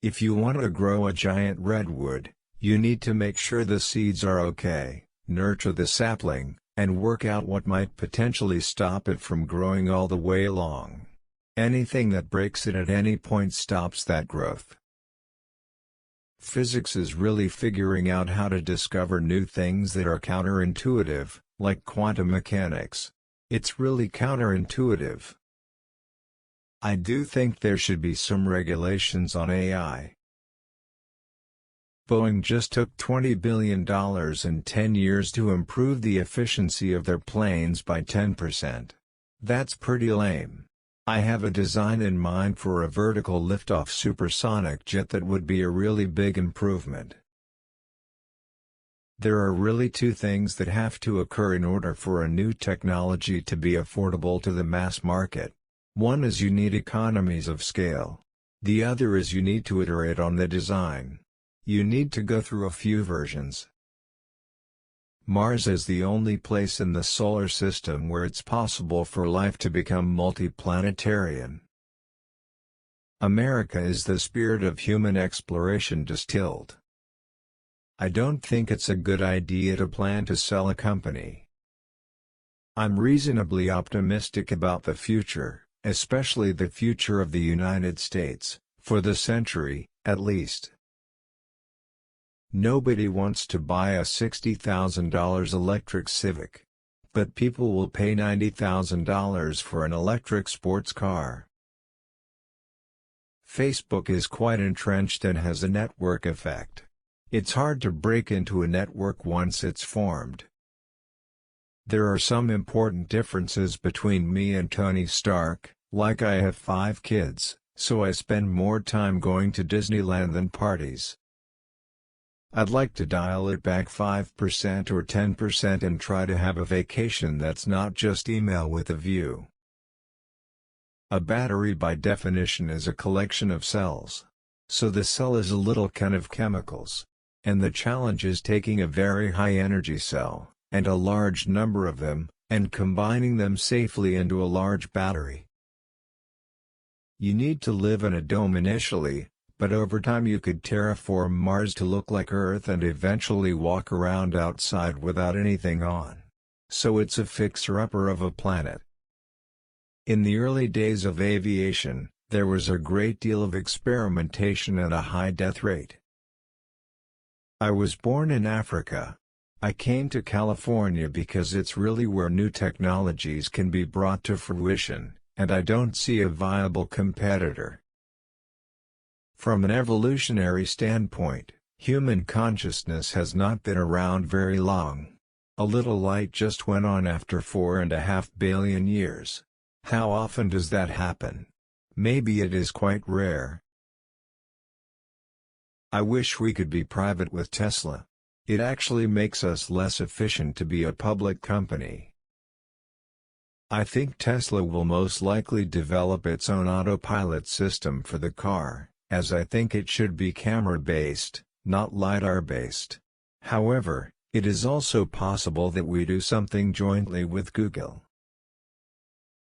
If you want to grow a giant redwood, you need to make sure the seeds are okay, nurture the sapling, and work out what might potentially stop it from growing all the way along. Anything that breaks it at any point stops that growth. Physics is really figuring out how to discover new things that are counterintuitive, like quantum mechanics. It's really counterintuitive. I do think there should be some regulations on AI. Boeing just took $20 billion in 10 years to improve the efficiency of their planes by 10%. That's pretty lame. I have a design in mind for a vertical liftoff supersonic jet that would be a really big improvement. There are really two things that have to occur in order for a new technology to be affordable to the mass market. One is you need economies of scale. The other is you need to iterate on the design. You need to go through a few versions. Mars is the only place in the solar system where it's possible for life to become multiplanetarian. America is the spirit of human exploration distilled. I don't think it's a good idea to plan to sell a company. I'm reasonably optimistic about the future, especially the future of the United States, for the century, at least. Nobody wants to buy a $60,000 electric Civic. But people will pay $90,000 for an electric sports car. Facebook is quite entrenched and has a network effect. It's hard to break into a network once it's formed. There are some important differences between me and Tony Stark, like I have 5 kids, so I spend more time going to Disneyland than parties. I'd like to dial it back 5% or 10% and try to have a vacation that's not just email with a view. A battery by definition is a collection of cells. So the cell is a little can of chemicals. And the challenge is taking a very high energy cell, and a large number of them, and combining them safely into a large battery. You need to live in a dome initially, but over time you could terraform Mars to look like Earth and eventually walk around outside without anything on. So it's a fixer-upper of a planet. In the early days of aviation, there was a great deal of experimentation and a high death rate. I was born in Africa. I came to California because it's really where new technologies can be brought to fruition, and I don't see a viable competitor. From an evolutionary standpoint, human consciousness has not been around very long. A little light just went on after 4.5 billion years. How often does that happen? Maybe it is quite rare. I wish we could be private with Tesla. It actually makes us less efficient to be a public company. I think Tesla will most likely develop its own autopilot system for the car, as I think it should be camera-based, not LiDAR-based. However, it is also possible that we do something jointly with Google.